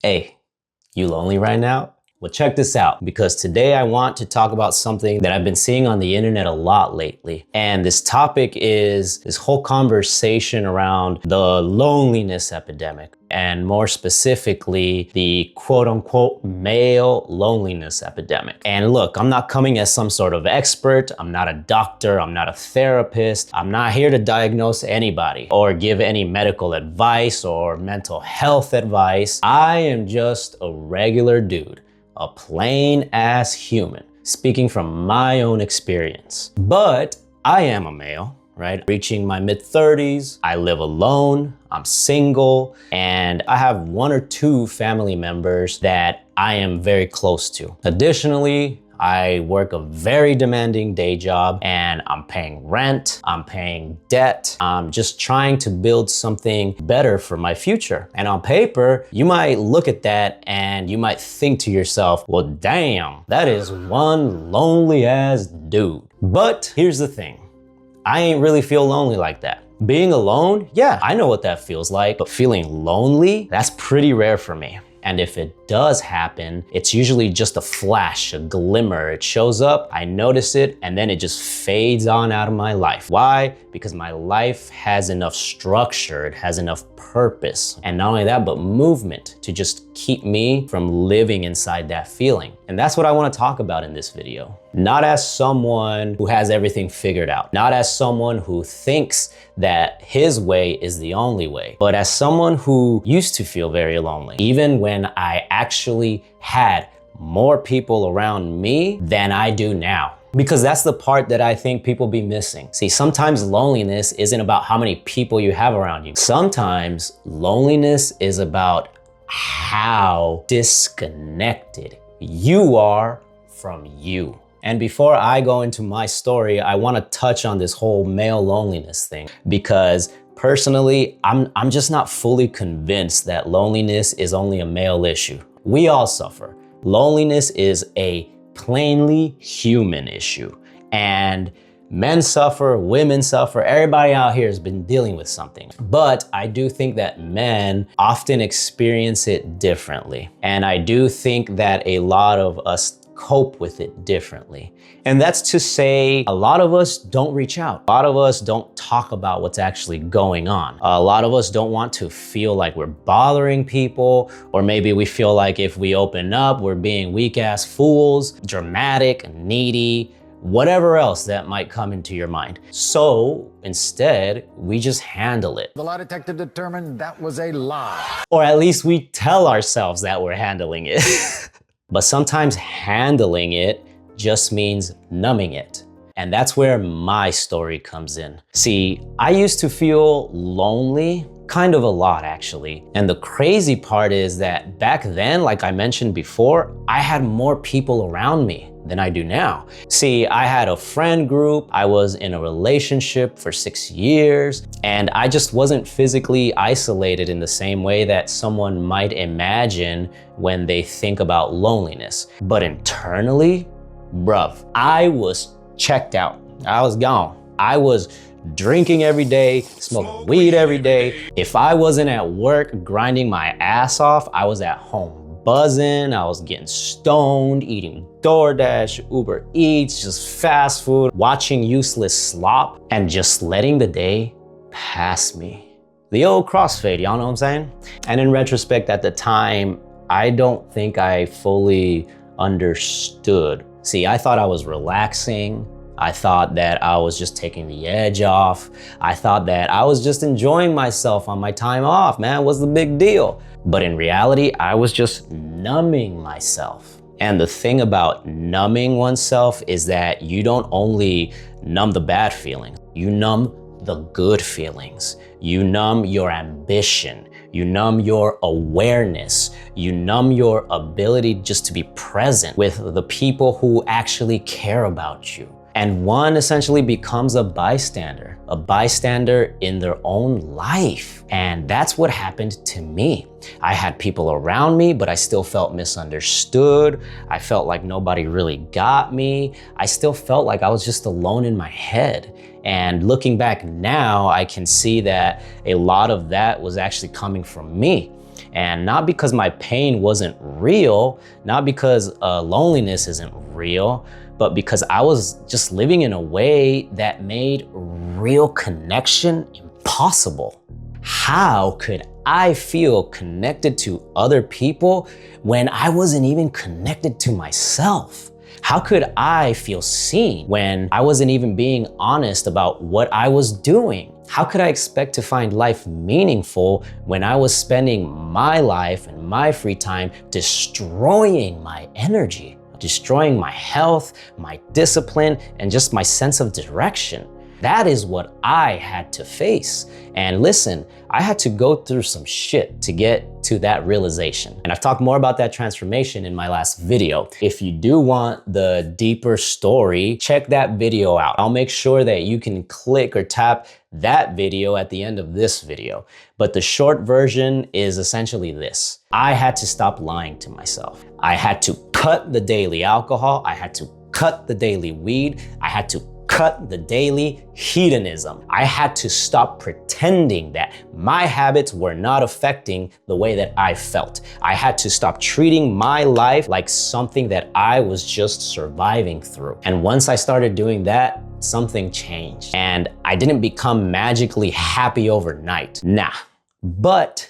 Hey, you lonely right now? Well, check this out, because today I want to talk about something that I've been seeing on the internet a lot lately. And this topic is this whole conversation around the loneliness epidemic, and more specifically, the quote unquote male loneliness epidemic. And look, I'm not coming as some sort of expert. I'm not a doctor. I'm not a therapist. I'm not here to diagnose anybody or give any medical advice or mental health advice. I am just a regular dude, a plain ass human, speaking from my own experience. But I am a male, right? Reaching my mid-30s, I live alone, I'm single, and I have one or two family members that I am very close to. Additionally, I work a very demanding day job and I'm paying rent, I'm paying debt. I'm just trying to build something better for my future. And on paper, you might look at that and you might think to yourself, well, damn, that is one lonely ass dude. But here's the thing, I ain't really feel lonely like that. Being alone, yeah, I know what that feels like, but feeling lonely, that's pretty rare for me. And if it does happen, it's usually just a flash, a glimmer. It shows up, I notice it, and then it just fades on out of my life. Why? Because my life has enough structure, it has enough purpose. And not only that, but movement to just keep me from living inside that feeling. And that's what I want to talk about in this video. Not as someone who has everything figured out, not as someone who thinks that his way is the only way, but as someone who used to feel very lonely, even when I actually had more people around me than I do now. Because that's the part that I think people be missing. See, sometimes loneliness isn't about how many people you have around you. Sometimes loneliness is about how disconnected you are from you. And before I go into my story, I want to touch on this whole male loneliness thing, because personally, I'm just not fully convinced that loneliness is only a male issue. We all suffer. Loneliness is a plainly human issue, and men suffer, women suffer, everybody out here has been dealing with something. But I do think that men often experience it differently. And I do think that a lot of us cope with it differently. And that's to say, a lot of us don't reach out. A lot of us don't talk about what's actually going on. A lot of us don't want to feel like we're bothering people, or maybe we feel like if we open up, we're being weak ass fools, dramatic, needy, whatever else that might come into your mind. So instead, we just handle it. The lie detector determined that was a lie. Or at least we tell ourselves that we're handling it. But sometimes handling it just means numbing it. And that's where my story comes in. See, I used to feel lonely kind of a lot, actually. And the crazy part is that back then, like I mentioned before, I had more people around me than I do now. See, I had a friend group, I was in a relationship for 6 years, and I just wasn't physically isolated in the same way that someone might imagine when they think about loneliness. But internally, bruv, I was checked out. I was gone. I was drinking every day, smoking weed every day. If I wasn't at work grinding my ass off, I was at home buzzing, I was getting stoned, eating DoorDash, Uber Eats, just fast food, watching useless slop, and just letting the day pass me. The old crossfade, y'all know what I'm saying? And in retrospect, at the time, I don't think I fully understood. See, I thought I was relaxing. I thought that I was just taking the edge off. I thought that I was just enjoying myself on my time off, man. What's the big deal? But in reality, I was just numbing myself. And the thing about numbing oneself is that you don't only numb the bad feelings, you numb the good feelings. You numb your ambition. You numb your awareness. You numb your ability just to be present with the people who actually care about you. And one essentially becomes a bystander in their own life. And that's what happened to me. I had people around me, but I still felt misunderstood. I felt like nobody really got me. I still felt like I was just alone in my head. And looking back now, I can see that a lot of that was actually coming from me. And not because my pain wasn't real, not because loneliness isn't real, but because I was just living in a way that made real connection impossible. How could I feel connected to other people when I wasn't even connected to myself? How could I feel seen when I wasn't even being honest about what I was doing? How could I expect to find life meaningful when I was spending my life and my free time destroying my energy, destroying my health, my discipline, and just my sense of direction? That is what I had to face. And listen, I had to go through some shit to get to that realization. And I've talked more about that transformation in my last video. If you do want the deeper story, check that video out. I'll make sure that you can click or tap that video at the end of this video. But the short version is essentially this. I had to stop lying to myself. I had to cut the daily alcohol. I had to cut the daily weed. I had to cut the daily hedonism. I had to stop pretending that my habits were not affecting the way that I felt. I had to stop treating my life like something that I was just surviving through. And once I started doing that, something changed. And I didn't become magically happy overnight. Nah, but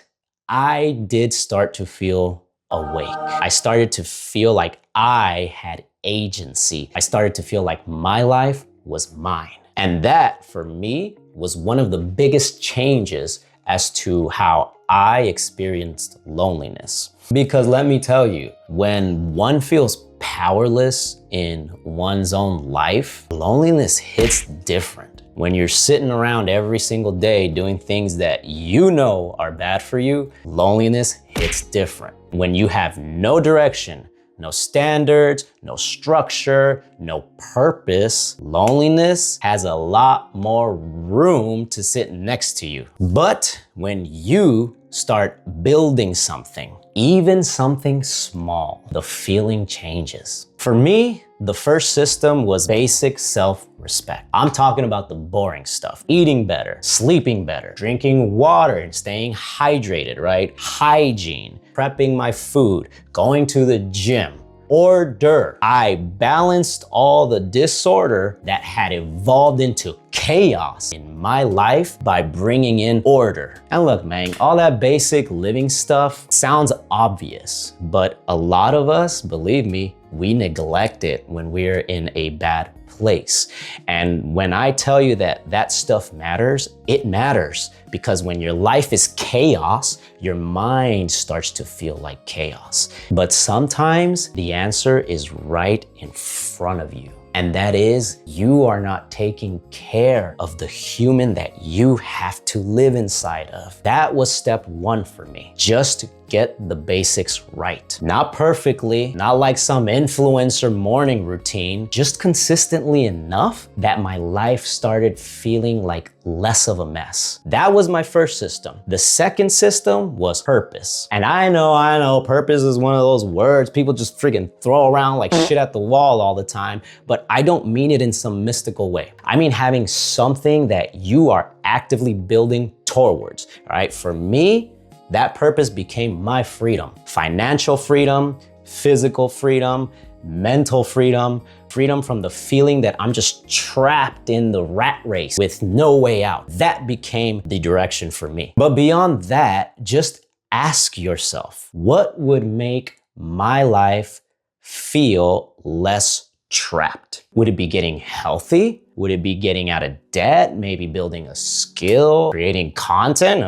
I did start to feel awake. I started to feel like I had agency. I started to feel like my life was mine. And that, for me, was one of the biggest changes as to how I experienced loneliness. Because let me tell you, when one feels powerless in one's own life, loneliness hits different. When you're sitting around every single day doing things that you know are bad for you, loneliness hits different. When you have no direction, no standards, no structure, no purpose, loneliness has a lot more room to sit next to you. But when you start building something, even something small, the feeling changes. For me, the first system was basic self-respect. I'm talking about the boring stuff. Eating better, sleeping better, drinking water and staying hydrated, right? Hygiene, prepping my food, going to the gym. Order. I balanced all the disorder that had evolved into chaos in my life by bringing in order. And look, man, all that basic living stuff sounds obvious, but a lot of us, believe me, we neglect it when we're in a bad place. And when I tell you that that stuff matters, it matters, because when your life is chaos, your mind starts to feel like chaos. But sometimes the answer is right in front of you. And that is, you are not taking care of the human that you have to live inside of. That was step one for me. Just get the basics right. Not perfectly, not like some influencer morning routine, just consistently enough that my life started feeling like less of a mess. That was my first system. The second system was purpose. And I know, purpose is one of those words people just freaking throw around like shit at the wall all the time, but I don't mean it in some mystical way. I mean having something that you are actively building towards, all right? For me, that purpose became my freedom. Financial freedom, physical freedom, mental freedom, freedom from the feeling that I'm just trapped in the rat race with no way out. That became the direction for me. But beyond that, just ask yourself, what would make my life feel less trapped? Would it be getting healthy? Would it be getting out of debt? Maybe building a skill, creating content?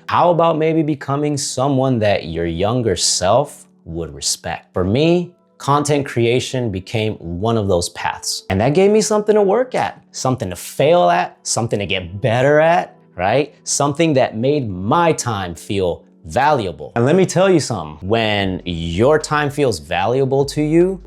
How about maybe becoming someone that your younger self would respect? For me, content creation became one of those paths. And that gave me something to work at, something to fail at, something to get better at, right? Something that made my time feel valuable. And let me tell you something, when your time feels valuable to you,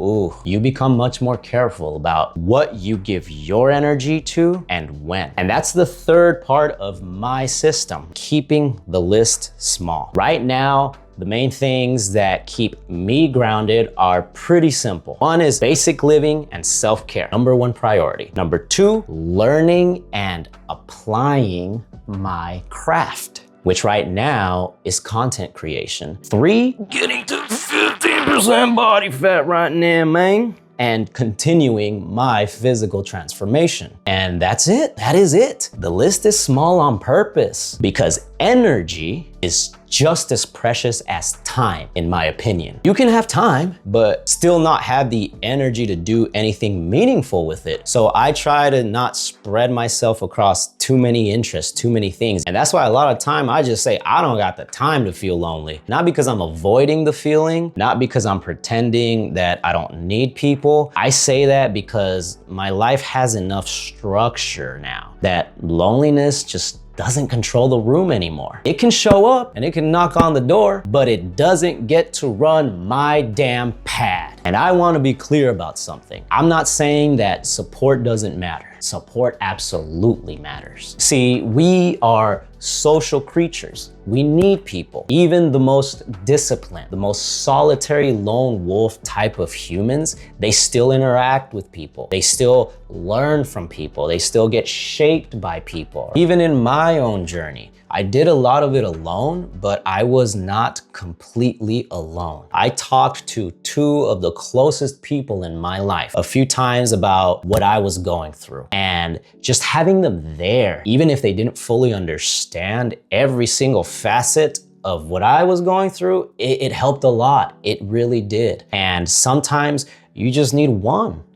you become much more careful about what you give your energy to and when. And that's the third part of my system, keeping the list small. Right now, the main things that keep me grounded are pretty simple. One is basic living and self-care, number one priority. Number two, learning and applying my craft. which right now is content creation. 3, getting to 15% body fat right now, man. And continuing my physical transformation. And that's it. That is it. The list is small on purpose because energy is just as precious as time, in my opinion. You can have time, but still not have the energy to do anything meaningful with it. So I try to not spread myself across too many interests, too many things. And that's why a lot of time I just say, I don't got the time to feel lonely. Not because I'm avoiding the feeling, not because I'm pretending that I don't need people. I say that because my life has enough structure now that loneliness just doesn't control the room anymore. It can show up and it can knock on the door, but it doesn't get to run my damn pad. And I want to be clear about something. I'm not saying that support doesn't matter. Support absolutely matters. See, we are social creatures. We need people. Even the most disciplined, the most solitary lone wolf type of humans, they still interact with people. They still learn from people. They still get shaped by people. Even in my own journey, I did a lot of it alone, but I was not completely alone. I talked to 2 of the closest people in my life a few times about what I was going through. And just having them there, even if they didn't fully understand every single facet of what I was going through, it helped a lot. It really did. And sometimes you just need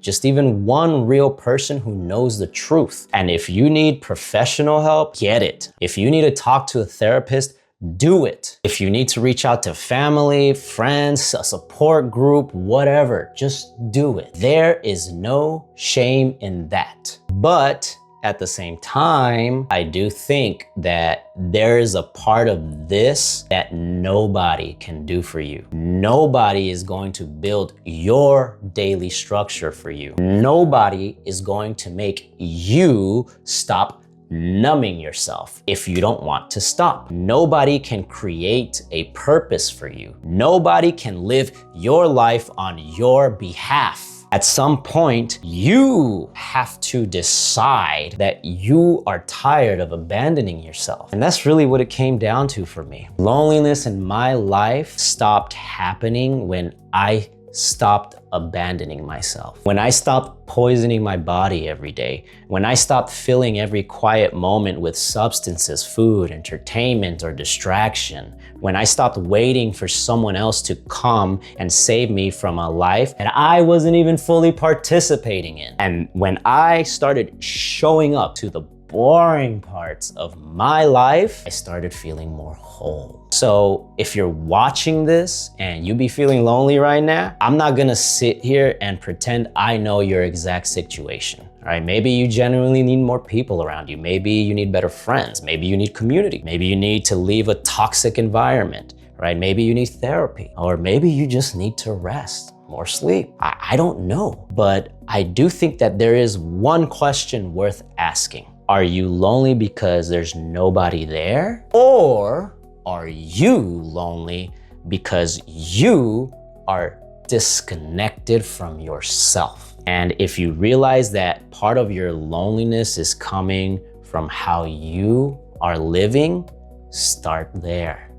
just even one real person who knows the truth. And if you need professional help, get it. If you need to talk to a therapist, do it. If you need to reach out to family, friends, a support group, whatever, just do it. There is no shame in that. But at the same time, I do think that there is a part of this that nobody can do for you. Nobody is going to build your daily structure for you. Nobody is going to make you stop numbing yourself if you don't want to stop. Nobody can create a purpose for you. Nobody can live your life on your behalf. At some point, you have to decide that you are tired of abandoning yourself. And that's really what it came down to for me. Loneliness in my life stopped happening when I stopped abandoning myself. When I stopped poisoning my body every day. When I stopped filling every quiet moment with substances, food, entertainment, or distraction. When I stopped waiting for someone else to come and save me from a life that I wasn't even fully participating in. And when I started showing up to the boring parts of my life, I started feeling more whole. So if you're watching this and you be feeling lonely right now, I'm not gonna sit here and pretend I know your exact situation. All right, maybe you genuinely need more people around you. Maybe you need better friends. Maybe you need community. Maybe you need to leave a toxic environment, right? Maybe you need therapy, or maybe you just need to rest, more sleep. I don't know, but I do think that there is one question worth asking. Are you lonely because there's nobody there? Or are you lonely because you are disconnected from yourself? And if you realize that part of your loneliness is coming from how you are living, start there.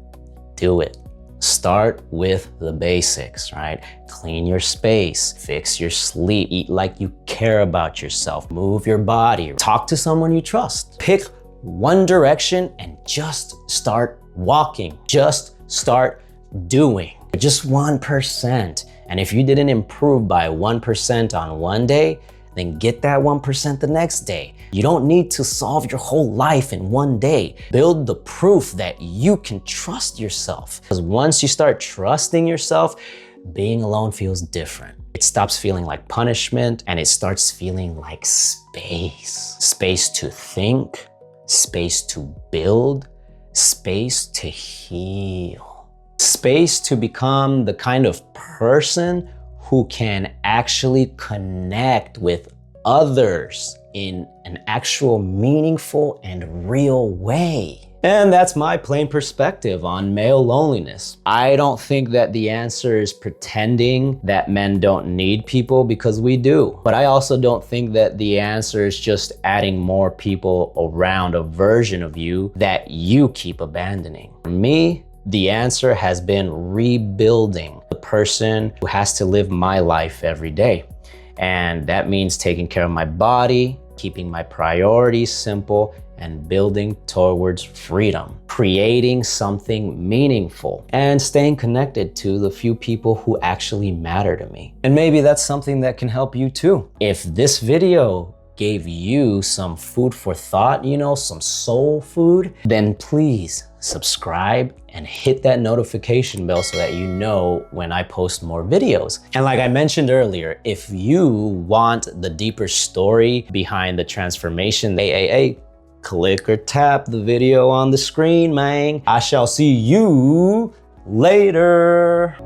Do it. Start with the basics, right? Clean your space, fix your sleep, eat like you care about yourself, move your body, talk to someone you trust. Pick one direction and just start walking. Just start doing. Just 1%. And if you didn't improve by 1% on one day, then get that 1% the next day. You don't need to solve your whole life in one day. Build the proof that you can trust yourself. Because once you start trusting yourself, being alone feels different. It stops feeling like punishment and it starts feeling like space. Space to think, space to build, space to heal. Space to become the kind of person who can actually connect with others in an actual meaningful and real way. And that's my plain perspective on male loneliness. I don't think that the answer is pretending that men don't need people, because we do. But I also don't think that the answer is just adding more people around a version of you that you keep abandoning. For me, the answer has been rebuilding the person who has to live my life every day. And that means taking care of my body, keeping my priorities simple, and building towards freedom, creating something meaningful, and staying connected to the few people who actually matter to me. And maybe that's something that can help you too. If this video gave you some food for thought, some soul food, then please subscribe and hit that notification bell so that you know when I post more videos. And like I mentioned earlier, if you want the deeper story behind the transformation, click or tap the video on the screen, man. I shall see you later.